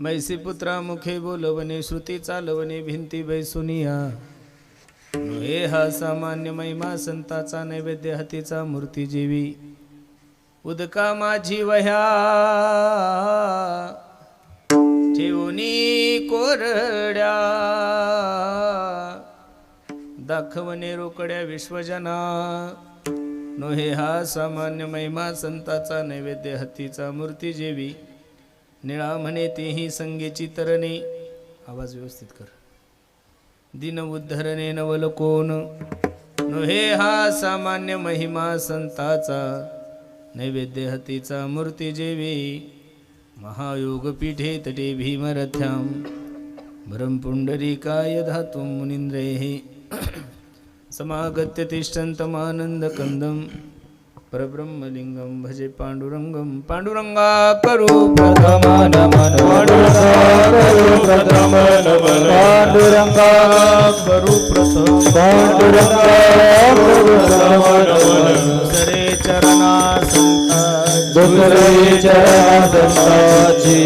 मैसी पुत्रा मुखे बोलवणे श्रुती चालवणे भिंती बैसुनिया हे हा सामान्य महिमा संताचा नैवेद्य हातीचा मूर्ती जीवी उदका माझी वह्या ठेवणी कोरड्या दाखवणे रोकड्या विश्वजना नोहे हा सामान्य महिमा संताचा नैवेद्य हत्तीचा मूर्ती जेवी निळा म्हणे तेही संगेची तरणे आवाज व्यवस्थित कर दिन उद्धरणे नवल कोण नोहे हा सामान्य महिमा संताचा नैवेद्य हत्तीचा मूर्ती जेवी महायोग पीठे तटे भीमरथ्याम ब्रह्मपुंडरीकाय धातुं मुनींद्रैः समागत्य तिष्ठन्तमानंद कंदम परब्रह्मलिंगम भजे पांडुरंगम पांडुरंगा करू प्रथम नमन पांडुरंगा करू प्रथम दुसरे चरणा संताची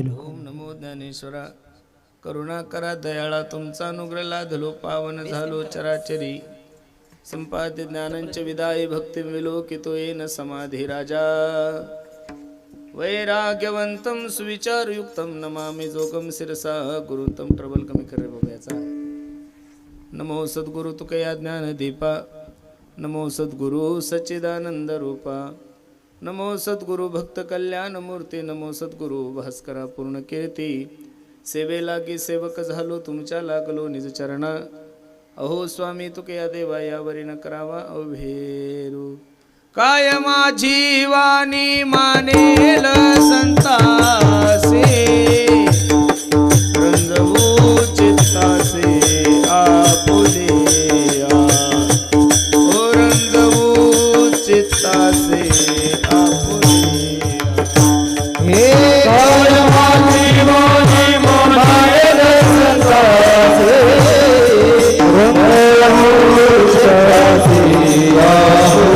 ओम नमो ज्ञानेश्वरा करुणा करा दयाळा तुमचा अनुग्रह लाधलो पावन झालो चराचरी संपाद्य ज्ञानंच विदाय भक्ती विलोकितो येन समाधी राजा वैराग्यवंतम सुविचारयुक्तम नमामि जोगम शिरसा गुरुतम ट्रबल कमी कर रे बाबा याचा नमो सद्गुरु तुकया ज्ञान दीपा नमो सद्गुरु सच्चिदानंद रूपा नमो सद्गुरु भक्त कल्याण मूर्ती नमो सद्गुरु भास्करा पूर्ण कीर्ती सेवे लागी सेवक झालो तुमच्या लागलो निज चरणा अहो स्वामी तुकया देवा यावरी न करावा अवभेरू काय माझी वाणी मानेल संतासे रंजवू चित्तासे आपुलिया ओ रंजवू चित्तासे आपुलिया हे काय माझी वाणी मानेल संतासे रंजवू चित्तासे आपुलिया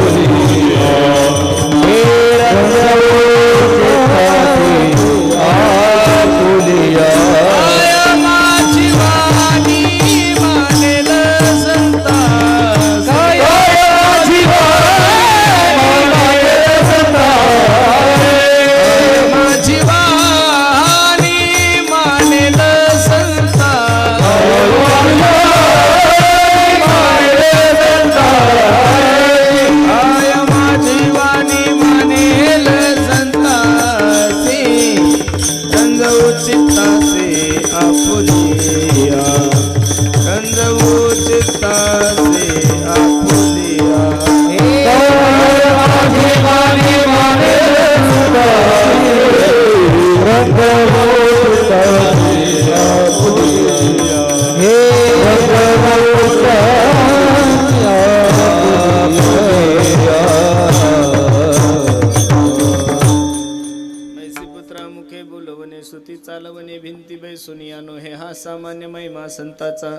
सामान्य महिमा संताचा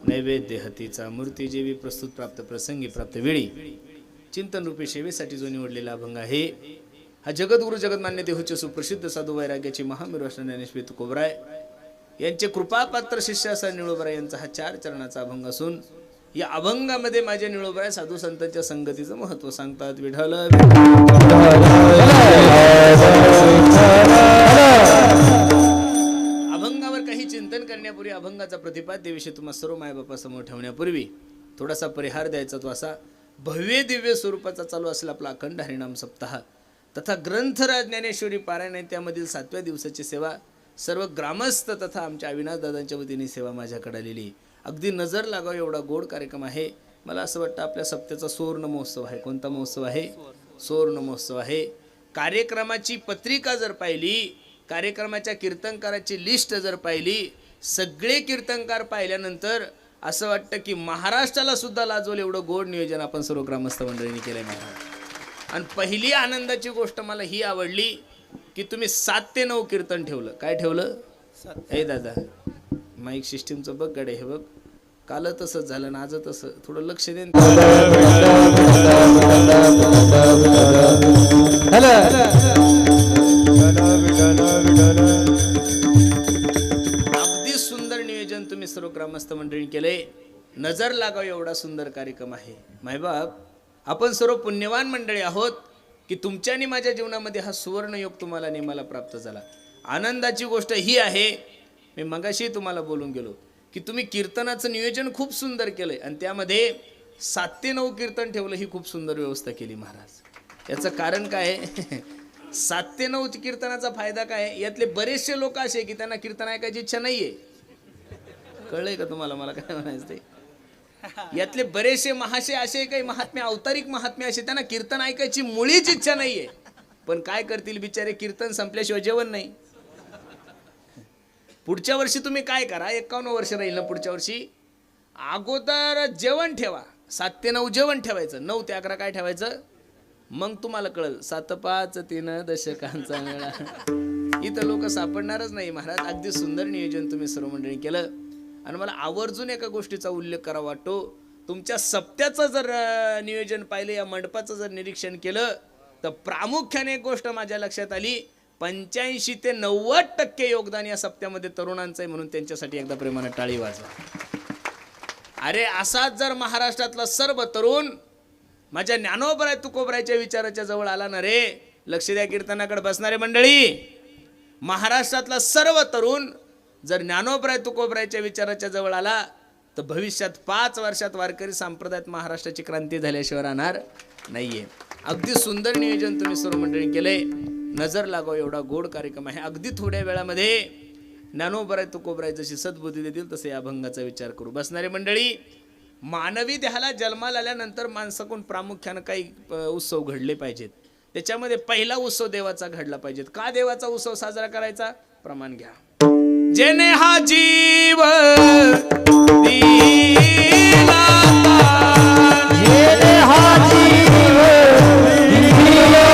नैवेद्य हतीचा मूर्ती जेवी प्रस्तुत प्राप्त प्रसंगी प्राप्त वेळी चिंतन रूपी सेवेसाठी जो निवडलेला अभंग आहे हा जगद्गुरु जगन्मान्य देहूचे सुप्रसिद्ध साधू वैराग्याचे महावीर ज्ञानेश्वर तुकोबराय यांचे कृपापात्र शिष्य असा निळोबराय यांचा हा 4 चरणाचा अभंग असून या अभंगामध्ये माझ्या निळोबराय साधू संतांच्या संगतीचं महत्व सांगतात. विठ्ठल अभंगावर काही चिंतन करण्यापूर्वी अभंगाचा प्रतिपाद्य विषय तुम्हा सर्व मायबापासमोर ठेवण्यापूर्वी थोडासा परिहार द्यायचा तो असा भव्य दिव्य स्वरूपाचा चालू असलेला आपला अखंड हरिनाम सप्ताह तथा ग्रंथराज ज्ञानेश्वरी पारायण त्यामधील 7व्या दिवसाची सेवा सर्व ग्रामस्थ तथा आमच्या अविनाश दादांच्या वतीने सेवा माझ्याकडे आलेली अगदी नजर लागाव एवढा गोड कार्यक्रम आहे. मला असं वाटतं आपल्या सप्त्याचा सुवर्ण महोत्सव आहे. कोणता महोत्सव आहे? सुवर्ण महोत्सव आहे. कार्यक्रमाची पत्रिका जर पाहिली, कार्यक्रमाच्या कीर्तनकाराची लिस्ट जर पाहिली, सगळे कीर्तनकार पाहिल्यानंतर असं वाटतं की महाराष्ट्राला सुद्धा लाजवल एवढं गोड नियोजन आपण सर्व ग्रामस्थ मंडळींनी केलंय महाराज. आणि पहिली आनंदाची गोष्ट मला ही आवडली की तुम्ही 7 ते 9 कीर्तन ठेवलं. काय ठेवलं? हे दादा माईक सिस्टीमचं बघ गडे, हे बघ काल तसंच झालं ना आज तसं, थोडं लक्ष दे. अगदी सुंदर नियोजन तुम्ही सर्व ग्रामस्थ मंडळी केले. नजर लागाव एवढा सुंदर कार्यक्रम आहे. मायबाप, आपण सर्व पुण्यवान मंडळी आहोत की तुमच्यानी माझ्या जीवनामध्ये हा सुवर्ण योग तुम्हाला नेमाला प्राप्त झाला. आनंदाची गोष्ट ही आहे, मी मगाशी तुम्हाला बोलून गेलो की तुम्ही कीर्तनाचं नियोजन खूप सुंदर केलंय आणि त्यामध्ये 7 ते 9 कीर्तन ठेवलं, ही खूप सुंदर व्यवस्था केली महाराज. याचं कारण काय आहे? 7 ते 9 कीर्तनाचा फायदा काय आहे? यातले बरेचसे लोक असे की त्यांना कीर्तन ऐकायची इच्छा नाहीये. कळलंय का तुम्हाला मला काय म्हणायचं ते? यातले बरेचसे महाशय असे काही महात्मे, अवतारिक महात्मे असे, त्यांना कीर्तन ऐकायची मुळीच इच्छा नाहीये. पण काय करतील बिचारे, कीर्तन संपल्याशिवाय जेवण नाही. पुढच्या वर्षी तुम्ही काय करा, 51 वर्ष राहील ना पुढच्या वर्षी, अगोदर जेवण ठेवा. 7 ते 9 जेवण ठेवायचं, 9 ते 11 काय ठेवायचं, मग तुम्हाला कळल 7 5 3 दशकांचा मेळा. इथं लोक सापडणारच नाही महाराज. अगदी सुंदर नियोजन तुम्ही सर्व मंडळी केलं. आणि मला आवर्जून एका गोष्टीचा उल्लेख करावा वाटतो. तुमच्या सप्त्याचं जर नियोजन पाहिलं, या मंडपाचं जर निरीक्षण केलं, तर प्रामुख्याने एक गोष्ट माझ्या लक्षात आली, 85 ते 90% योगदान या सप्त्यामध्ये तरुणांचं आहे. म्हणून त्यांच्यासाठी एकदा प्रेमाने टाळी वाजवा. अरे असाच जर महाराष्ट्रातला सर्व तरुण माझ्या ज्ञानोबराय तुकोबरायच्या विचाराच्या जवळ आला ना रे, लक्ष द्या कीर्तनाकडे बसणारे मंडळी, महाराष्ट्रातला सर्व तरुण जर ज्ञानोबराय तुकोबरायच्या विचाराच्या जवळ आला तर भविष्यात 5 वर्षात वारकरी संप्रदायात महाराष्ट्राची क्रांती झाल्याशिवाय राहणार नाहीये. अगदी सुंदर नियोजन तुम्ही सर्व मंडळी केले. नजर लागाव एवढा गोड कार्यक्रम आहे. अगदी थोड्या वेळामध्ये ज्ञानोबराय तुकोबराय जशी सद्बुद्धी देतील तसे या अभंगाचा विचार करू. बसणारे मंडळी, मानवी देहाला जन्माला आल्यानंतर माणसाकडून प्रामुख्यानं काही उत्सव घडले पाहिजेत. त्याच्यामध्ये पहिला उत्सव देवाचा घडला पाहिजेत. का देवाचा उत्सव साजरा करायचा? प्रमाण घ्या. जेने हा जीव दिला, जेने हा जीव दिला,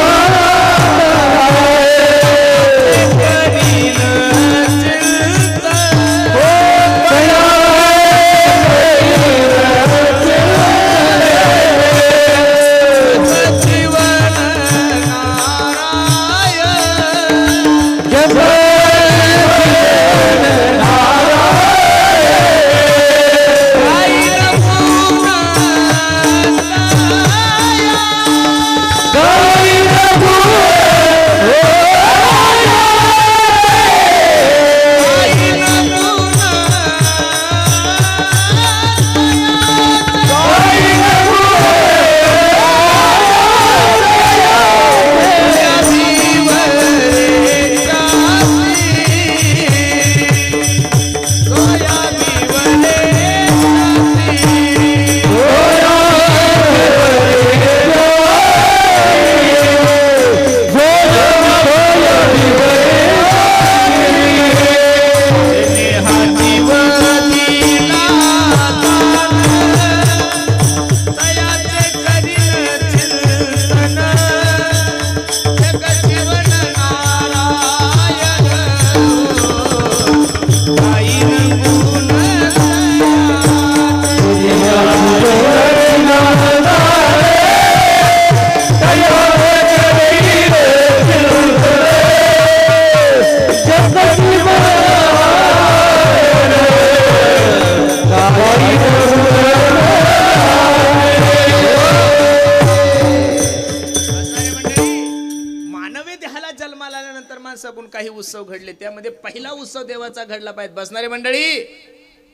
काही उत्सव घडले, त्यामध्ये पहिला उत्सव देवाचा घडला पाहिजे. बसणारे मंडळी,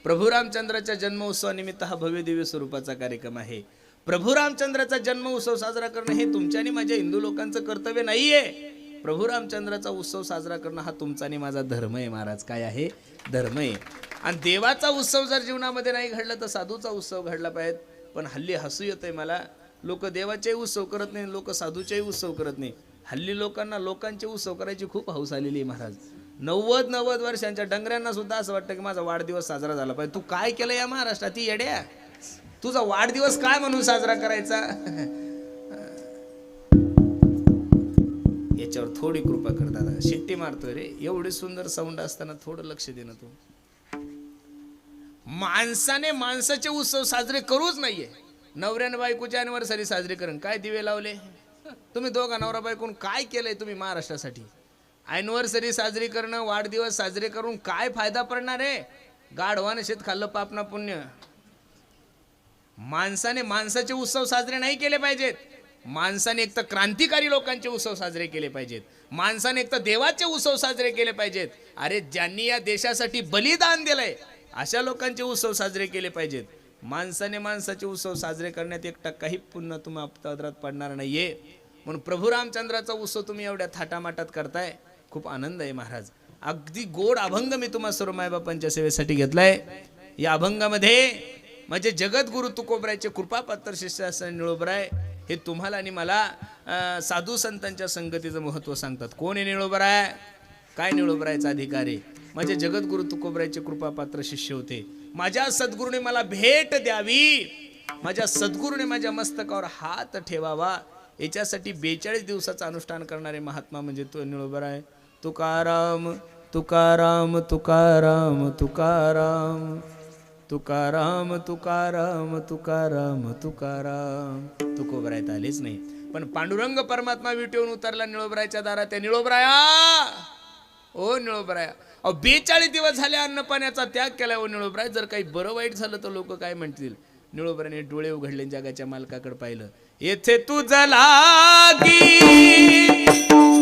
प्रभू रामचंद्राच्या जन्म उत्सवानिमित्त हा भव्य दिव्य स्वरूपाचा कार्यक्रम आहे. प्रभू रामचंद्राचा जन्म उत्सव साजरा करणं हे तुमच्या आणि माझ्या हिंदू लोकांचं कर्तव्य नाहीये. प्रभू रामचंद्राचा उत्सव साजरा करणं हा तुमचा आणि माझा धर्म आहे महाराज. काय आहे? धर्म आहे. आणि देवाचा उत्सव जर जीवनामध्ये नाही घडला तर साधूचा उत्सव घडला पाहिजे. पण हल्ली हसू येतंय मला, लोक देवाचेही उत्सव करत नाही, लोक साधूचेही उत्सव करत नाही. हल्ली लोकांना लोकांचे उत्सव करायची खूप हौस आलेली आहे महाराज. 90 वर्षांच्या डंगऱ्यांना सुद्धा असं वाटतं की माझा वाढदिवस साजरा झाला पाहिजे. तू काय केलं या महाराष्ट्रात ती येड्या? तुझा वाढदिवस काय म्हणून साजरा करायचा? याच्यावर थोडी कृपा कर दादा. शिट्टी मारतोय रे. एवढी सुंदर साऊंड असताना थोडं लक्ष दे ना तू. माणसाने माणसाचे उत्सव साजरे करूच नाहीये. नवऱ्याने बायकोची अॅनिव्हर्सरी साजरी करून काय दिवे लावले तुम्ही? दोघा नवरा बायकोन काय केलंय तुम्ही महाराष्ट्रासाठी? अॅनिव्हर्सरी साजरी करणं, वाढदिवस साजरे करून काय फायदा पडणार आहे? गाढवानं शेत खाल्लं पाप ना पुण्य. माणसाने माणसाचे उत्सव साजरे नाही केले पाहिजेत. माणसाने एक तर क्रांतिकारी लोकांचे उत्सव साजरे केले पाहिजेत. माणसाने एक तर देवाचे उत्सव साजरे केले पाहिजेत. अरे ज्यांनी या देशासाठी बलिदान दिलंय अशा लोकांचे उत्सव साजरे केले पाहिजेत. माणसाने माणसाचे उत्सव साजरे करण्यात 1% पुण्य तुम्ही पदरात पडणार नाहीये. म्हणून प्रभू रामचंद्राचा उत्सव तुम्ही एवढ्या थाटामाटात करताय. खूप आनंद आहे महाराज. अगदी गोड अभंग मी तुम्हा सर्व मायबापांच्या सेवेसाठी घेतलाय. या अभंगामध्ये म्हणजे जगद्गुरु तुकोबरायचे कृपापात्र शिष्य असणारे निळोबराय हे तुम्हाला आणि मला साधू संतांच्या संगतीचं महत्व सांगतात. कोण आहे निळोबराय? काय निळोबरायचा अधिकार आहे? म्हणजे जगद्गुरु तुकोबरायचे कृपापात्र शिष्य होते. माझ्या सद्गुरूने मला भेट द्यावी, माझ्या सद्गुरूने माझ्या मस्तकावर हात ठेवावा, याच्यासाठी 42 दिवसाचं अनुष्ठान करणारे महात्मा म्हणजे तो निळोबराय. तुकाराम तुकाराम तुकाराम तुकाराम तुकाराम तुकाराम तुकाराम तुकाराम. तुकोबरायत आलेच नाही, पण पांडुरंग परमात्मा विटेवून उतरला निळोबरायच्या दारात. त्या निळोबराया, ओ निळोबराया, 42 दिवस झाले अन्न पाण्याचा त्याग केलाय. ओ निळोबराय, जर काही बरं वाईट झालं तर लोक काय म्हणतील? निळोबराने डोळे उघडले, जगाच्या मालकाकडे पाहिलं. येथे तुझं लागी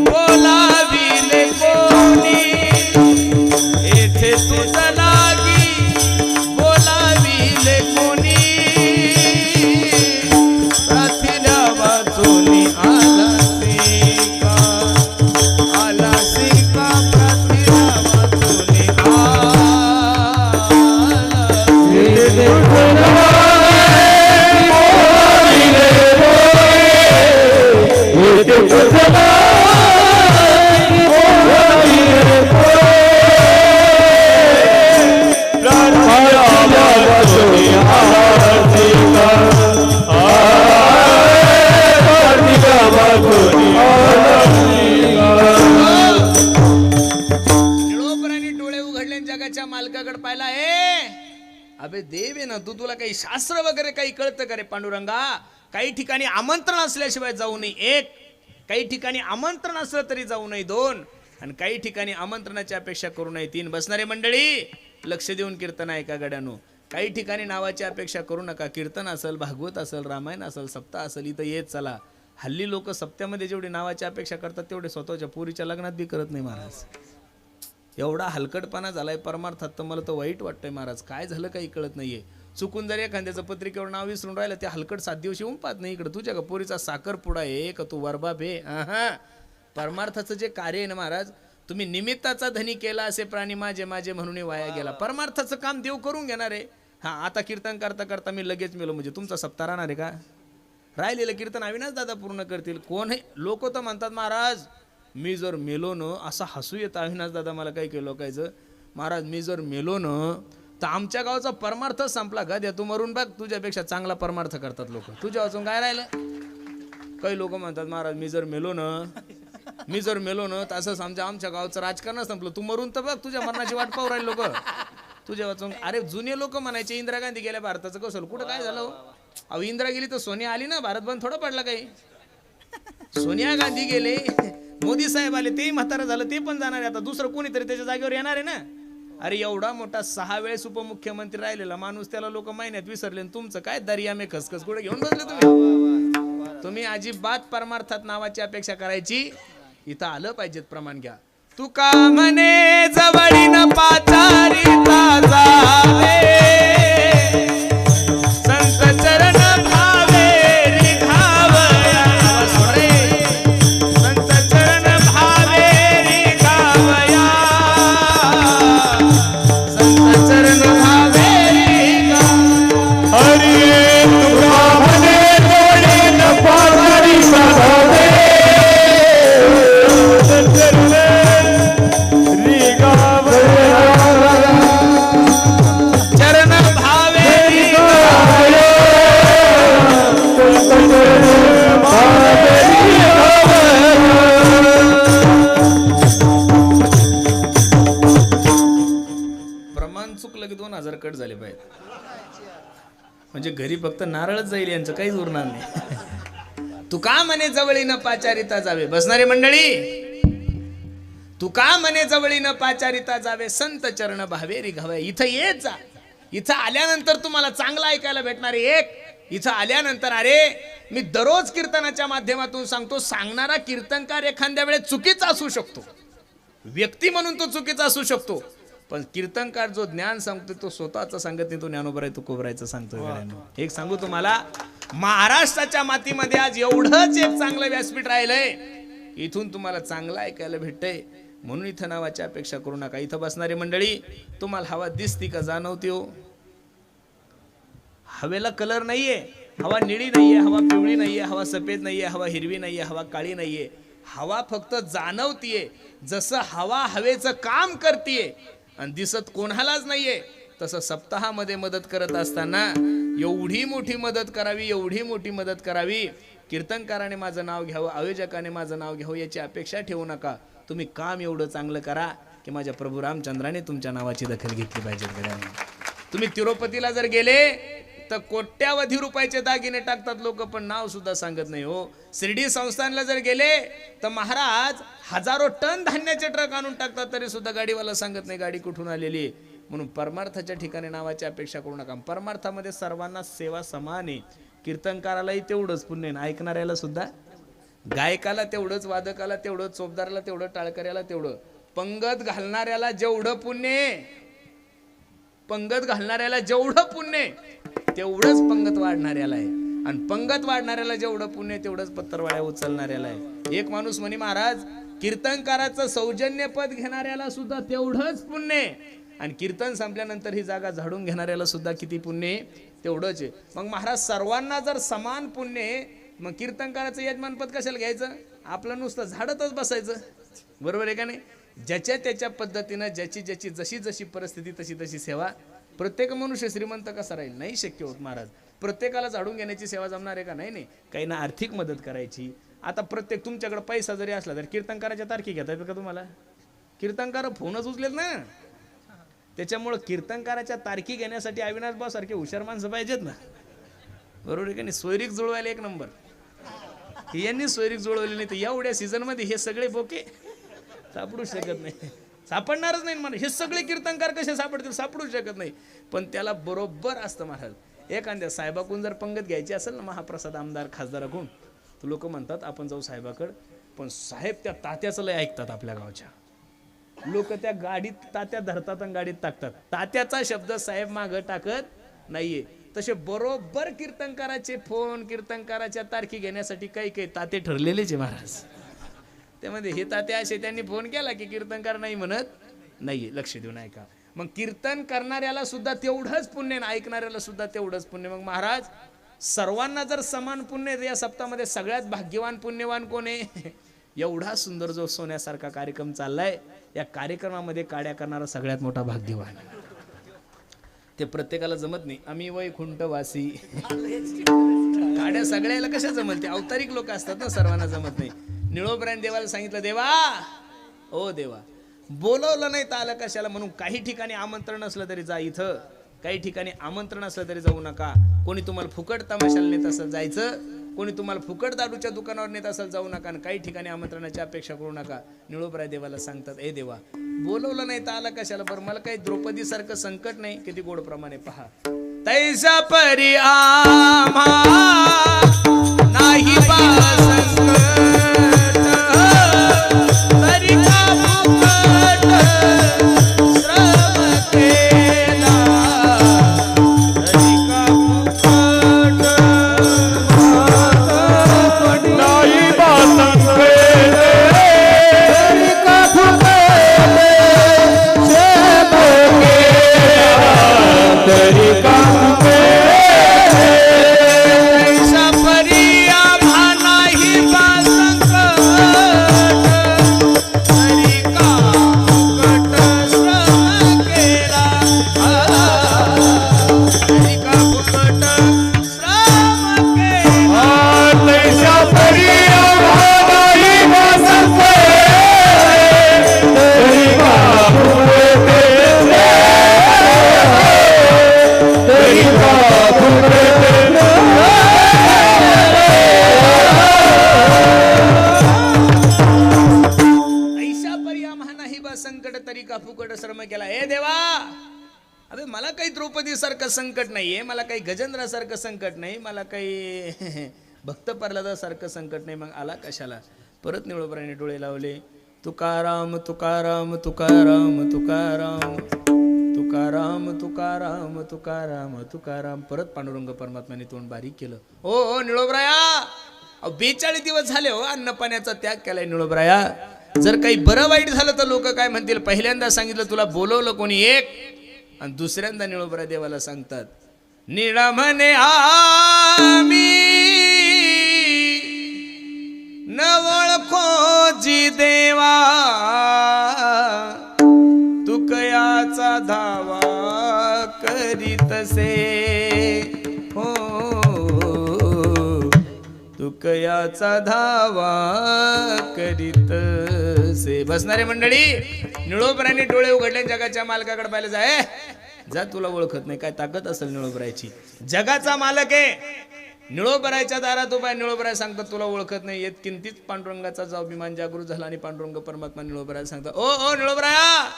बोलाविले कोणी, येथे तुझं लागी बोलाविले कोणी, प्रार्थना वाचूनी आलासी का, आलासी का, प्रार्थना वाचूनी अबे देव आहे ना तू, तुला काही शास्त्र वगैरे काही कळतं का रे पांडुरंगा? काही ठिकाणी आमंत्रण असल्याशिवाय जाऊ नये 1, काही ठिकाणी आमंत्रण असलं तरी जाऊ नये 2, आणि काही ठिकाणी आमंत्रणाची अपेक्षा करू नये 3. बसणारे मंडळी लक्ष देऊन कीर्तन ऐका गड्यानो. काही ठिकाणी नावाची अपेक्षा करू नका. कीर्तन असेल, भागवत असेल, रामायण असेल, सप्ताह असेल, इथं येत चला. हल्ली लोक सप्त्यामध्ये जेवढी नावाची अपेक्षा करतात तेवढे स्वतःच्या पोरीच्या लग्नात बी करत नाही महाराज. एवढा हलकटपणा झालाय परमार्थात, तर मला तर वाईट वाटतंय महाराज. काय झालं काही कळत नाहीये. चुकून जर एखाद्याचं पत्रिकेवर नाव विसरून राहिलं, ते हलकट 7 दिवस येऊन पाहत नाही इकडे. तुझ्या का पोरीचा साखरपुडा आहे का तू वरबाप आहे? परमार्थाचं जे कार्य आहे ना महाराज, तुम्ही निमित्ताचा धनी केला असे प्राणी माझे माझे म्हणून वाया गेला. परमार्थाचं काम देव करून घेणार आहे. आता कीर्तन करता करता मी लगेच मेलो म्हणजे तुमचा सप्ताह राहणार आहे का? राहिलेलं कीर्तन अविनाश दादा पूर्ण करतील. कोण आहे? लोक तर म्हणतात महाराज मी जर मेलो न, असं हसू येतं अविनाश दादा मला काही केलं लोकायचं. महाराज मी जर मेलो न तर आमच्या गावाचा परमार्थ संपला का? द्या तू मरून बघ, तुझ्यापेक्षा चांगला परमार्थ करतात लोक. तुझ्या वाचून काय राहिलं? काही लोक म्हणतात महाराज मी जर मेलो न तर असं समजा आमच्या गावचं राजकारण संपलं. तू मरून तर बघ, तुझ्या मरणाची वाट पाहू राहिले लोक तुझ्या वाचून. अरे जुने लोक म्हणायचे इंदिरा गांधी गेल्या भारताचं कसं, कुठं काय झालं? अहो इंदिरा गेली तर सोनिया आली ना, भारत बंद थोडा पडला काही. सोनिया गांधी गेले, मोदी साहेब आले, ते म्हातारा झालं, ते पण जाणार आहे. आता दुसरं कोणीतरी त्याच्या जागेवर येणार आहे ना. अरे एवढा मोठा 6 वेळेस उपमुख्यमंत्री राहिलेला माणूस, त्याला लोक महिन्यात विसरले. तुमचं काय दर्या मे खसखस कुठे घेऊन बसले तुम्ही? तुम्ही अजिबात परमार्थात नावाची अपेक्षा करायची. इथं आलं पाहिजेत प्रमाण घ्या. तुका म्हणे जवळीन पाचारी जावे, संत चरण भावे रिघावया, संत चरण भावे रिघावया, संत चरण भावे रिघावया. हरी तुका म्हणे जवळीन पाचारी जावे, संत चरण म्हणजे घरी फक्त नारळच जाईल, यांचं काहीच उरणार नाही. तुका म्हणे जवळी न पाचारिता जावे. बसणारी मंडळी, तुका म्हणे जवळी न पाचारिता जावे, संत चरण भावे रिघावे. इथं येत जा. इथं आल्यानंतर तुम्हाला चांगलं ऐकायला भेटणार आहे. एक इथं आल्यानंतर, अरे मी दररोज कीर्तनाच्या माध्यमातून सांगतो, सांगणारा कीर्तनकार एखाद्या वेळेस चुकीचा असू शकतो, व्यक्ती म्हणून तो चुकीचा असू शकतो, पण कीर्तनकार जो ज्ञान सांगतो तो स्वतःच सांगत नाही, तो ज्ञानोबराय तो कोबरायचं सांगतो. एक सांगू तुम्हाला, महाराष्ट्राच्या मातीमध्ये आज एवढंच एक चांगलं व्यासपीठ राहिलंय, इथून तुम्हाला चांगलं ऐकायला भेटतंय. म्हणून इथं नावाची अपेक्षा करू नका. इथं बसणारी मंडळी, तुम्हाला हवा दिसती का जाणवते हो? हवेला कलर नाहीये. हवा निळी नाहीये, हवा पिवळी नाहीये, हवा सफेद नाहीये, हवा हिरवी नाहीये, हवा काळी नाहीये. हवा फक्त जाणवतीये. जसं हवा हवेचं काम करतीये आणि दिसत कोणालाच नाहीये, तसं सप्ताहामध्ये मदत करत असताना एवढी मोठी मदत करावी, एवढी मोठी मदत करावी. कीर्तनकाराने माझं नाव घ्यावं, आयोजकाने माझं नाव घ्यावं याची अपेक्षा ठेवू नका. तुम्ही काम एवढं चांगलं करा की माझ्या प्रभू रामचंद्राने तुमच्या नावाची दखल घेतली पाहिजे. तुम्ही तिरुपतीला जर गेले तर कोट्यावधी रुपयाचे दागिने टाकतात लोक, पण नाव सुद्धा सांगत नाही हो. शिर्डी संस्थानला जर गेले तर महाराज हजारो टन धान्याचे ट्रक आणून टाकतात, तरी सुद्धा गाडीवाला सांगत नाही गाडी कुठून आलेली. म्हणून परमार्थाच्या ठिकाणी नावाची अपेक्षा करू नका. परमार्थामध्ये सर्वांना सेवा समान आहे. कीर्तनकारालाही तेवढंच पुण्य, ऐकणाऱ्याला सुद्धा, गायकाला तेवढंच, वादकाला तेवढं, चोपदाराला तेवढं, टाळकऱ्याला तेवढं. पंगत घालणाऱ्याला जेवढं पुण्य, पंगत घालणाऱ्याला जेवढं पुण्य तेवढंच पंगत वाढणाऱ्याला आहे. आणि पंगत वाढणाऱ्याला जेवढं पुण्य तेवढंच पत्तरवाळ्या उचलणाऱ्याला आहे. एक माणूस म्हणे, महाराज कीर्तनकाराचं सौजन्य पद घेणाऱ्याला सुद्धा तेवढंच पुण्य, आणि कीर्तन संपल्यानंतर ही जागा झाडून घेणाऱ्याला सुद्धा किती पुण्य तेवढंच आहे. मग महाराज सर्वांना जर समान पुण्य, मग कीर्तनकाराचं यजमानपद कशाला घ्यायचं? आपलं नुसतं झाडतच बसायचं. बरोबर आहे का नाही? ज्याच्या त्याच्या पद्धतीनं, ज्याची ज्याची जशी जशी परिस्थिती तशी तशी सेवा. प्रत्येक मनुष्य श्रीमंत कसा राहील? नाही शक्य होत महाराज. प्रत्येकाला झाडून घेण्याची सेवा जमणार आहे का? नाही नाही. काही ना आर्थिक मदत करायची. आता प्रत्येक, तुमच्याकडे पैसा जरी असला तर कीर्तनकाराच्या तारखी घेता येतात का तुम्हाला? कीर्तनकार फोनच उचलेत ना. त्याच्यामुळं कीर्तनकाराच्या तारखी घेण्यासाठी अविनाश भाऊ सारखे हुशार माणसं पाहिजेत ना. बरोबर आहे का नाही? सोयरीक जुळवायला एक नंबर. यांनी सोयरीक जुळवली नाही तर एवढ्या सीझन मध्ये हे सगळे बोके सापडू शकत नाही, सापडणारच नाही मला. हे सगळे कीर्तनकार कसे सापडतील? सापडू शकत नाही. पण त्याला बरोबर असतं महाराज. एखाद्या साहेबाकडून जर पंगत घ्यायची असेल ना, महाप्रसाद आमदार खासदाराकडून, तर लोक म्हणतात आपण जाऊ साहेबाकडे. पण साहेब त्या तात्याचं लय ऐकतात. आपल्या गावच्या लोक त्या गाडीत तात्या धरतात आणि गाडीत टाकतात. तात्याचा शब्द साहेब मागं टाकत नाहीये. तसे बरोबर कीर्तनकाराचे फोन, कीर्तनकाराच्या तारखी घेण्यासाठी काही काही ताते ठरलेलेच आहे महाराज. त्यामध्ये हे ताते असे, त्यांनी फोन केला की कीर्तनकार नाही म्हणत नाही. लक्ष देऊन ऐका. मग कीर्तन करणाऱ्याला सुद्धा तेवढंच पुण्य, ऐकणाऱ्याला सुद्धा तेवढंच पुण्य. मग महाराज सर्वांना जर समान पुण्य, या सप्ताहामध्ये सगळ्यात भाग्यवान पुण्यवान कोण आहे? एवढा सुंदर जो सोन्यासारखा कार्यक्रम चाललाय, या कार्यक्रमामध्ये काड्या करणारा सगळ्यात मोठा भाग्यवान. ते प्रत्येकाला जमत नाही. आम्ही वैकुंठवासी काड्या सगळ्याला कशा जमत? ते अवतारिक लोक असतात ना, सर्वांना जमत नाही. निळोबरायन देवाला सांगितलं, देवा ओ देवा, बोलवलं नाही तर आलं कशाला? म्हणून काही ठिकाणी आमंत्रण असलं तरी जा इथं, काही ठिकाणी आमंत्रण असलं तरी जाऊ नका. कोणी तुम्हाला फुकट तमाशाला नेत असेल जायचं, कोणी तुम्हाला फुकट दारूच्या दुकानावर नेत असेल जाऊ नका. आणि काही ठिकाणी आमंत्रणाची अपेक्षा करू नका. निळोबराय देवाला सांगतात, ए देवा, बोलवलं नाही तर आला कशाला? बरं मला काही द्रौपदी सारखं संकट नाही. किती गोड प्रमाणे पहा. तैसा परी आम्हा नाही बा संकट, तरी का फुकट श्रम केला, तरी का फुकट नाही बा संकट, तरी का फुकट श्रम केला, तरी का फुकट सारखं संकट नाहीये, मला काही गजेंद्रासारखं संकट नाही, मला काही भक्त प्रल्हादासारखं संकट नाही. मग आला कशाला? परत निळोबराने डोळे लावले. तुकाराम तुकाराम तुकाराम तुकाराम तुकाराम तुकाराम तुकाराम तुकाराम. परत पांडुरंग परमात्म्याने तोंड बारीक केलं. ओ निळोबराया, 42 दिवस झाले हो अन्न पाण्याचा त्याग केलाय निळोबराया. जर काही बरं वाईट झालं तर लोक काय म्हणतील? पहिल्यांदा सांगितलं तुला बोलवलं कोणी एक, आणि दुसऱ्यांदा निळोबरा देवाला सांगतात निळा म्हणे आम्ही न ओळखो जी देवा, तुकयाचा धावा करीतसे हो, तुकयाचा धावा करीतसे. बसणारे मंडळी, निळोबराने डोळे उघडले, जगाच्या मालकाकडे पाहिलं. जाय जा, तुला ओळखत नाही. काय ताकद असेल निळोबरायची? जगाचा मालक आहे, निळोबरायच्या दारात उभा आहे. निळोबराय सांगतात तुला ओळखत नाही. येत किंतीच पांडुरंगाचा जो अभिमान जागृत झाला आणि पांडुरंग परमात्मा निळोबराय सांगतात ओ निळोबराया,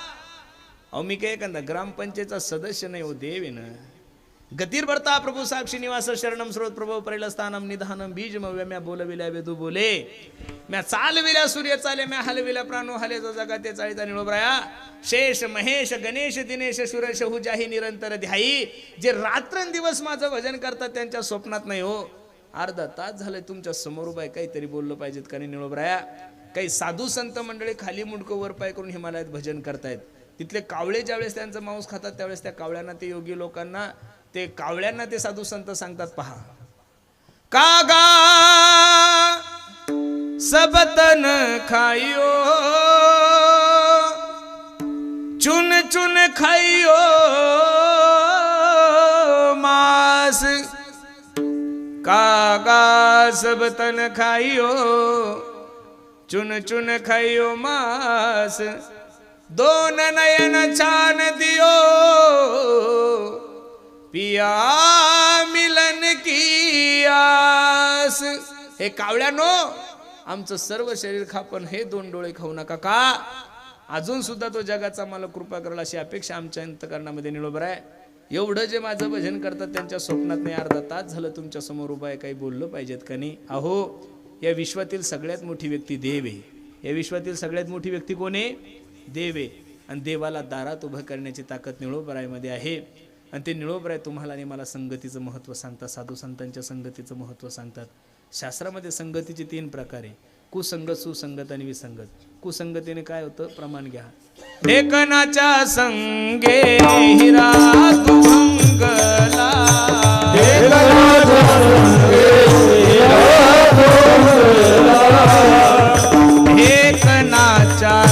अहो मी काय एखादा ग्रामपंचायतचा सदस्य नाही हो, देव आहे ना. गतीर भरता प्रभू साक्षी निवास शरणम स्रोत प्रभू परेल स्थानम निधानम बीज मव्या म्या बोलविल्या वेदू बोले, म्या चालविल्या सूर्य चाले, म्या हलविल्या प्राणो हले जो जगा ते चाळीचा. निळोबराया, शेष महेश गणेश दिनेश सुरेश हुजाही निरंतर ध्यायी, जे रात्रंदिवस माझं भजन करतात त्यांच्या स्वप्नात नाही हो. अर्धा तास झालंय तुमच्या समोर उभा आहे, काहीतरी बोललं पाहिजेत का नाही निळोबराया? काही साधू संत मंडळी खाली मुंडकं वर पाय करून हिमालयात भजन करतायत. तिथले कावळे ज्यावेळेस त्यांचं मांस खातात त्यावेळेस त्या कावळ्यांना, ते योगी लोकांना, ते कावळ्यांना ते साधू संत सांगतात पहा, कागा सबतन खाइयो चुन चुन खाइयो मांस, कागा सबतन खाइयो चुन चुन खाइयो मांस, दोन नयन छान दियो पिया मिलन की आस. हे कावळ्यानो, आमचं सर्व शरीर खा पण हे 2 डोळे खाऊ नका. का? अजून सुद्धा तो जगाचा मला कृपा करायला अशी अपेक्षा आमच्या अंतकरणामध्ये निळोबरा आहे. एवढं जे माझं भजन करतात त्यांच्या स्वप्नात नाही. अर्धा तास झालं तुमच्या समोर उभा आहे, काही बोललं पाहिजेत का नाही? अहो, या विश्वातील सगळ्यात मोठी व्यक्ती देव आहे. या विश्वातील सगळ्यात मोठी व्यक्ती कोण आहे? देव आहे. आणि देवाला दारात उभं करण्याची ताकद निळोबरायमध्ये आहे. आणि ते निळोबराय तुम्हाला आणि मला संगतीचं महत्त्व सांगतात, साधू संतांच्या संगतीचं महत्त्व सांगतात. शास्त्रामध्ये संगतीचे 3 प्रकार आहे: कुसंगत, सुसंगत आणि विसंगत. कुसंगतीने काय होतं? प्रमाण घ्या. ढेकणाच्या संगे हिरा दुभंगला, ढेकणाच्या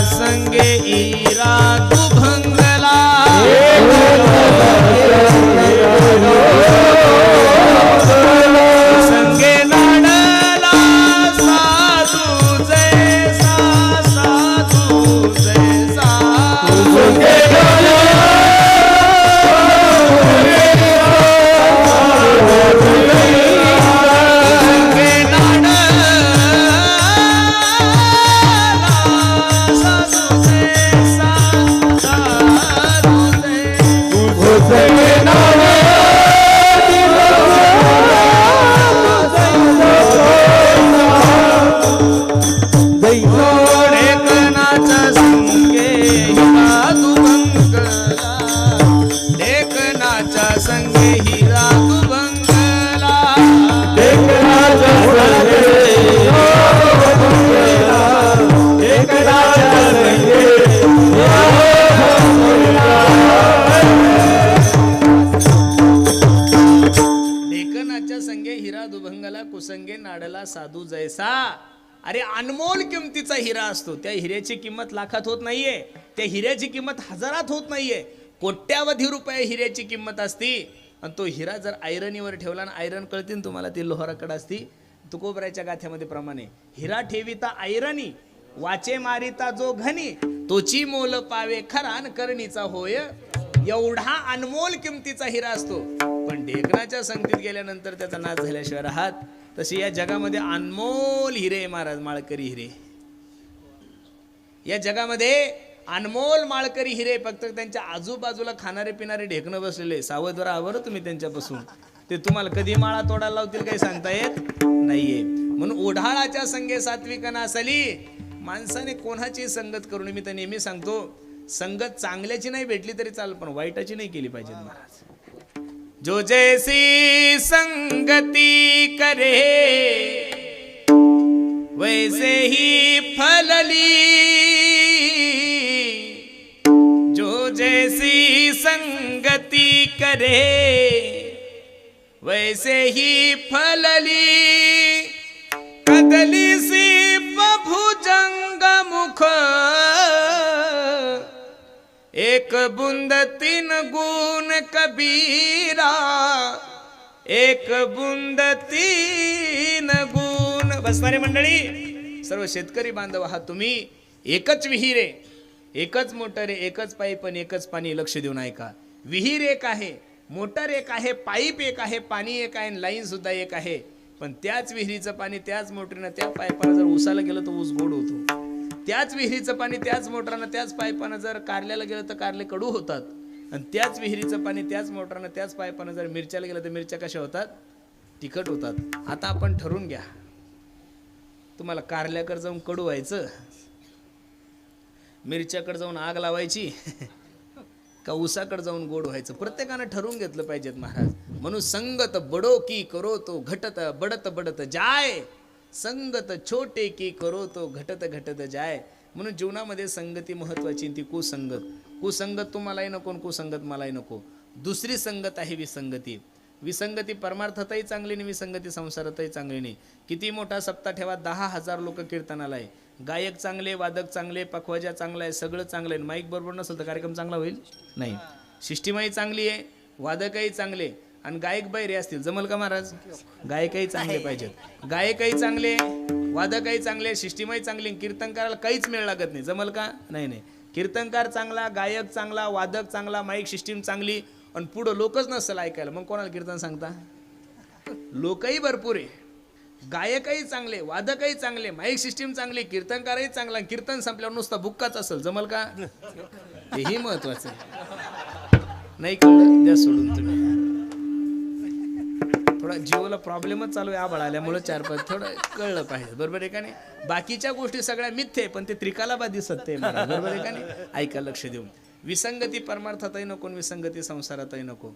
संगे हिरा दुभंगला, संगे नाडला साधू जैसा, साधू जैसा, संगे नाडला साधू जैसा, साधू जैसा. ढेकणाच्या संगे हिरा दुभंगला, ढेकणाच्या संगे हिरा दुभंगला, ढेकणाच्या संगे हिरा दुभंगला, कुसंगे नाडला साधू जैसा. अरे अनमोल किमतीचा हिरा असतो. त्या हिऱ्याची किंमत लाखात होत नाहीये, त्या हिऱ्याची किंमत हजारात होत नाहीये, कोट्यावधी रुपये हिऱ्याची किंमत असती. आणि तो हिरा जर आयरनीवर ठेवला ना, आयरन कळतील तुम्हाला, ती लोहाराकडे असती. तुकोबरायच्या गाथ्यामध्ये प्रमाणे, हिरा ठेविता आयरनी, वाचे मारिता जो घनी, तोची मोल पावे खरान करणीचा होय. एवढा अनमोल किमतीचा हिरा असतो. पण ढेकणाच्या संगतीत गेल्यानंतर त्याचा नाश झाल्याशिवाय राहत. तशी या जगामध्ये अनमोल हिरे महाराज, माळकरी हिरे. या जगामध्ये अनमोल माळकरी हिरे, फक्त त्यांच्या आजूबाजूला खाणारे पिणारे ढेकणं बसलेले. सावध राहा बरं तुम्ही त्यांच्यापासून. ते तुम्हाला कधी माळा तोडायला लावतील काही सांगता येत नाहीये. म्हणून ओढाळाच्या संगे सात्विक नासली. माणसाने कोणाची संगत करू नये. मी तर नेहमी सांगतो, संगत चांगल्याची नाही भेटली तरी चालेल, पण वाईटाची नाही केली पाहिजे महाराज. जो जैसी संगती करे वैसे ही फलली. जो जैसी संगती करे वैसे ही फलली. कदली सी भुजंग मुख एक बुंद तीन गुण कबीरा. एक बुंद तीन गुण. बसणारे मंडळी, सर्व शेतकरी बांधव आहात तुम्ही. एकच विहीर आहे, एकच मोटर आहे, एकच पाईप आणि एकच पाणी. लक्ष देऊन ऐका. विहीर एक आहे, मोटर एक आहे, पाईप एक आहे, पाणी एक आहे, लाईन सुद्धा एक आहे. पण त्याच विहिरीचं पाणी त्याच मोटरीनं त्या पाईपानं जर ऊसाला गेलं तर ऊस गोड होतो. त्याच विहिरीचं पाणी त्याच मोटरानं त्याच पाईपानं जर कारल्याला गेलं तर कारले कडू होतात. आणि त्याच विहिरीचं पाणी त्याच मोटरानं त्याच पाईपानं जर मिरच्याला गेलं तर मिरच्या कशा होतात? तिखट होतात. आता आपण ठरवून घ्या, तुम्हाला कारल्याकडे जाऊन कडू व्हायचं, मिरच्याकडे जाऊन आग लावायची, का ऊसाकडे जाऊन गोड व्हायचं? प्रत्येकानं ठरवून घेतलं पाहिजेत महाराज. म्हणून संगत बडो की करो तो घटत बडत बडत जाय. संगत छोटे की करो तो घटत घटत जाय. म्हणून जीवनामध्ये संगती महत्वाची. ती कुसंगत. कुसंगत तुम्हालाही नको, कुसंगत मलाही नको. दुसरी संगत आहे विसंगती. विसंगती परमार्थातही चांगली नाही, विसंगती संसारातही चांगली नाही. किती मोठा सप्ताह ठेवा, 10,000 लोक कीर्तनाला आहे. गायक चांगले, वादक चांगले, पखवाजा चांगला आहे, सगळं चांगलं आहे. माईक बरोबर नसेल तर कार्यक्रम चांगला होईल नाही. सिस्टीमही चांगली आहे, वादकही चांगले, आणि गायक बैरे असतील, जमल का महाराज? गायकही चांगले पाहिजेत. गायकही चांगले, वादकही चांगले, सिस्टीमही चांगली. कीर्तनकाराला काहीच मेळ लागत नाही, जमल का? नाही नाही. कीर्तनकार चांगला, गायक चांगला, वादक चांगला, माईक सिस्टीम चांगली, आणि पुढं लोकच नसेल ऐकायला, मग कोणाला कीर्तन सांगता? लोकही भरपूर आहे, गायकही चांगले, वादकही चांगले, माईक सिस्टीम चांगली, कीर्तनकारही चांगला, कीर्तन संपल्यावर नुसता बुक्काच असेल, जमल का? हेही महत्वाचं आहे. नाही कळलं द्या सोडून. तुम्ही थोडा जिओला प्रॉब्लेमच चालू आहे, आभाळ आल्यामुळे 4-5 थोडं कळलं पाहिजे, बरोबर आहे का नाही? बाकीच्या गोष्टी सगळ्या मिथ्ये, पण ते त्रिकालाबाधी सत्य आहे, बरोबर आहे का नाही? ऐका लक्ष देऊन. विसंगती परमार्थातही नको, विसंगती संसारातही नको.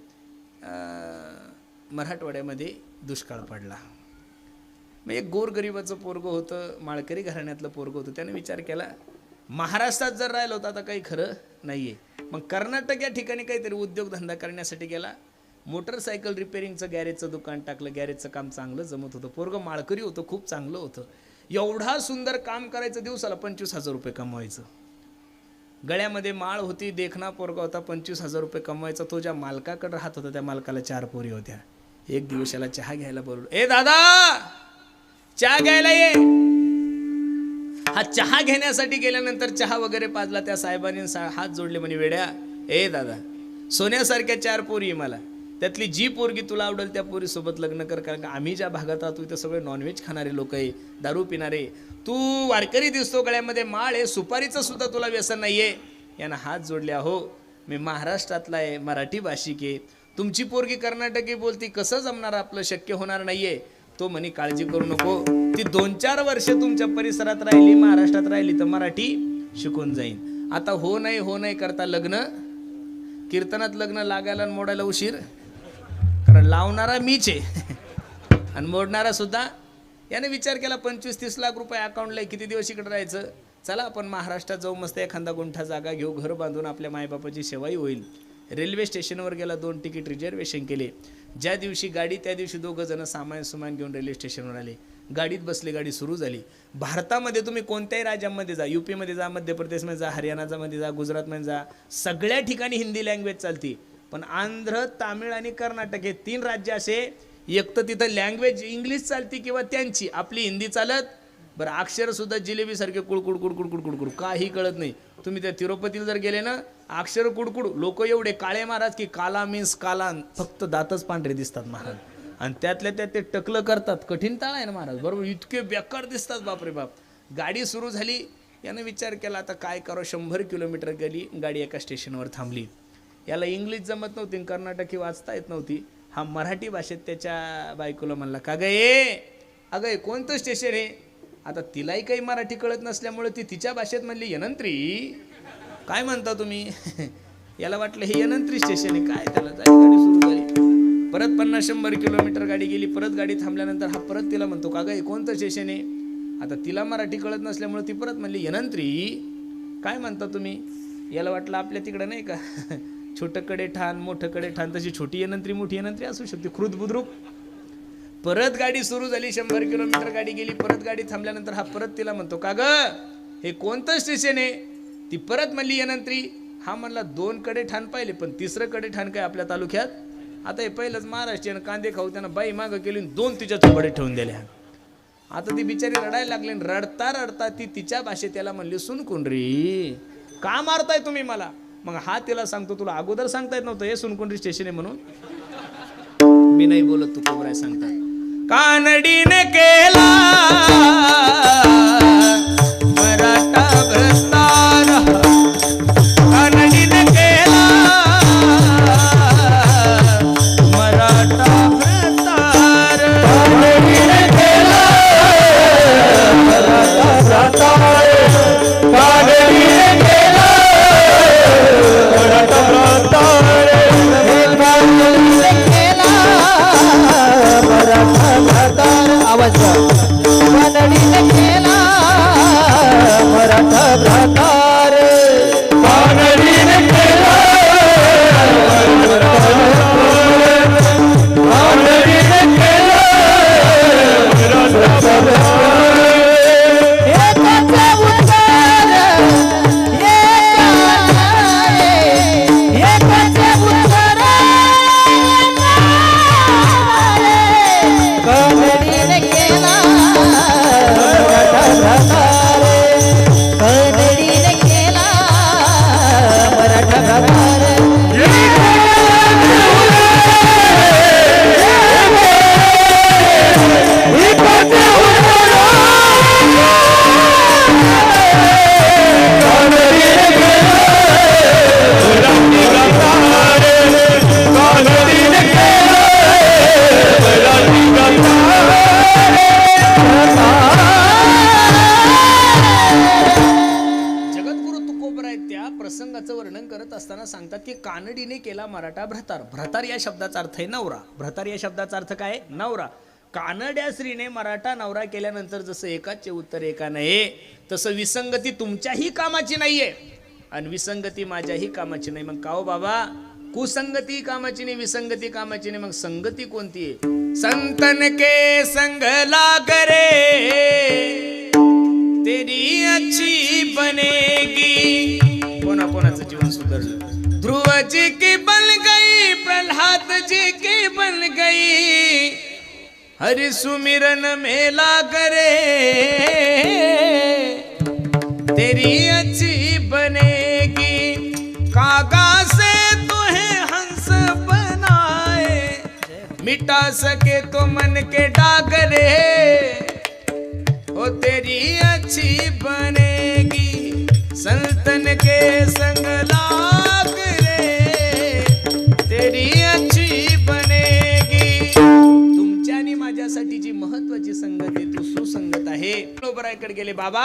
मराठवाड्यामध्ये दुष्काळ पडला. मग एक गोरगरिबाचं पोरगं होतं, माळकरी घराण्यातलं पोरगं होतं. त्याने विचार केला, महाराष्ट्रात जर राहिलं होतं आता काही खरं नाहीये. मग कर्नाटक या ठिकाणी काहीतरी उद्योगधंदा करण्यासाठी गेला. मोटरसायकल रिपेअरिंगचं गॅरेजचं दुकान टाकलं. गॅरेजचं काम चांगलं जमत होतं. पोरगं माळकरी होतं, खूप चांगलं होतं. एवढा सुंदर काम करायचं, दिवसाला 25,000 रुपये कमवायचं. गळ्यामध्ये माळ होती, देखना पोरगा होता, 25,000 रुपये कमवायचा. तो ज्या मालकाकडे राहत होता त्या मालकाला 4 पोरी होत्या. एक दिवस याला चहा घ्यायला बोलवलं. ए दादा, चहा घ्यायला ये. हा चहा घेण्यासाठी गेल्यानंतर चहा वगैरे पाजला. त्या साहेबांनी हात जोडले, म्हणे, वेड्या, ए दादा, सोन्यासारख्या 4 पोरी मला, त्यातली जी पोरगी तुला आवडेल त्या पोरी सोबत लग्न कर. कारण का आम्ही ज्या भागात राहतो इथं सगळे नॉनव्हेज खाणारे लोक आहे, दारू पिणारे. तू वारकरी दिसतो, गळ्यामध्ये माळ आहे, सुपारीचं सुद्धा तुला व्यसन नाहीये. यानं हात जोडले. हो, मी महाराष्ट्रातला आहे, मराठी भाषिक आहे. तुमची पोरगी कर्नाटकी बोलती, कसं जमणार? आपलं शक्य होणार नाहीये. तो म्हणे, काळजी करू नको, ती 2-4 वर्ष तुमच्या परिसरात राहिली, महाराष्ट्रात राहिली तर मराठी शिकून जाईन. आता हो नाही करता लग्न, कीर्तनात लग्न लागायला आणि मोडायला उशीर, कारण लावणारा मीच आहे आणि मोडणारा सुद्धा. याने विचार केला, 25-30 लाख रुपये अकाउंटला, किती दिवस इकडे राहायचं? चला आपण महाराष्ट्रात जाऊ, मस्त एखादा गुंठा जागा घेऊ, घर बांधून आपल्या मायबापाची सेवाही होईल. रेल्वे स्टेशनवर गेला, 2 तिकीट रिझर्वेशन केले. ज्या दिवशी गाडी त्या दिवशी 2 जण सामान घेऊन रेल्वे स्टेशनवर आले. गाडीत बसले, गाडी सुरू झाली. भारतामध्ये तुम्ही कोणत्याही राज्यामध्ये जा, यूपीमध्ये जा, मध्य प्रदेशमध्ये जा, हरियाणामध्ये जा, गुजरातमध्ये जा, सगळ्या ठिकाणी हिंदी लँग्वेज चालती. पण आंध्र, तामिळ आणि कर्नाटक हे 3 राज्य असे, एक तर तिथं लँग्वेज इंग्लिश चालती किंवा त्यांची, आपली हिंदी चालत. बरं, अक्षर सुद्धा जिलेबी सारखे कुडकुड कुडकुड कुडकुड कुड, काही कळत नाही. तुम्ही त्या तिरुपतीला जर गेले ना, अक्षर कुडकुड, लोक एवढे काळे महाराज की काला मीन्स काला, फक्त दातच पांढरे दिसतात महाराज. आणि त्यातल्या त्यात ते टकलं करतात. कठीण ताळ आहे ना महाराज, बरोबर, इतके बेकार दिसतात, बापरे बाप. गाडी सुरू झाली. यानं विचार केला आता काय करो, 100 किलोमीटर गेली गाडी एका स्टेशनवर थांबली. याला इंग्लिश जमत नव्हती, कर्नाटकी वाचता येत नव्हती. हा मराठी भाषेत त्याच्या बायकोला म्हणला, का ग ये अगं हे कोणतं स्टेशन आहे. आता तिलाही काही मराठी कळत नसल्यामुळे ती तिच्या भाषेत म्हणली, यनंत्री. काय म्हणता तुम्ही. याला वाटलं हे यनंत्री स्टेशन आहे काय, त्याला गाडी सुरू झाली. परत 50-100 किलोमीटर गाडी गेली. परत गाडी थांबल्यानंतर हा परत तिला म्हणतो, का ग हे कोणतं स्टेशन आहे. आता तिला मराठी कळत नसल्यामुळे ती परत म्हणली, यनंत्री. काय म्हणता तुम्ही. याला वाटलं आपल्या तिकडं नाही का छोटं कडे ठाण मोठं कडे ठाण, तशी छोटी यनंत्री मोठी यनंत्री असू शकते, क्रुद बुद्रुक. परत गाडी सुरू झाली. 100 किलोमीटर गाडी गेली. परत गाडी थांबल्यानंतर हा परत तिला म्हणतो, का ग हे कोणतं स्टेशन आहे. ती परत म्हणली, यनंत्री. हा म्हणला 2 कडे ठाण पाहिले, पण 3रं कडे ठाण काय आपल्या तालुक्यात. आता हे पहिलंच महाराष्ट्रीयन कांदे खाऊ त्यानं बाई मागं केली, 2 तिच्या चोपडे ठेवून दिल्या. आता ती बिचारी रडायला लागली. रडता रडता ती तिच्या भाषेत त्याला म्हणली, सुनकुंडरी का मारताय तुम्ही मला. मग हा तिला सांगतो, तुला अगोदर सांगता येत नव्हतं हे सुनकुंडरी स्टेशन आहे म्हणून. मी नाही बोलत, तू कोबराय सांगता. कानडीने केला मराठा भ्रष्टार, कानडीने केला मराठा भ्रष्टार, कानडीने केला मराठा भ्रष्टार, कानडीने केला मराठा भ्रष्टार, कानडीने केला मराठा भ्रष्टार. आवाज कानडीने केला मराठा भ्रष्टार, कानडीने केला कानडीने केला मराठा भ्रष्टार. एकाचे उत्तर एकाचे उत्तर कानडीने केला मराठा भ्रष्टार, कानडीने केला मराठा भ्रष्टार. जगद्गुरु तुकोबराय त्या प्रसंगाचं वर्णन करत असताना सांगतात की कानडीने केला मराठा भ्रतार. भ्रतार या शब्दाचा अर्थ आहे नवरा. भ्रतार या शब्दाचा अर्थ काय, नवरा. कानड्या स्त्रीने मराठा नवरा केल्यानंतर जसं एकाचे उत्तर एका नाही, तसं विसंगती तुमच्याही कामाची नाहीये आणि विसंगती माझ्याही कामाची नाही. मग का हो बाबा, कुसंगती कामाची नाही, विसंगती कामाची नाही, मग संगती कोणती आहे. संतन के संग लाग रे तेरी अच्छी बनेगी. कोणाकोणाचं जीवन सुधारलं. ध्रुव जी की बन गई, प्रल्हाद जी की बन गई, हरि सुमिरन में लाग रे तेरी अच्छी बनेगी. कागा से तुम्हें हंस बनाए, मिटा सके तो मन के डाग रे, ओ तेरी अच्छी बनेगी. संतन के संग लाग रे तेरी अच्छी बनेगी. तुमच्या आणि माझ्यासाठी जी महत्वाची संगत आहे, तू सुसंगत आहे. बरोबर गेले बाबा.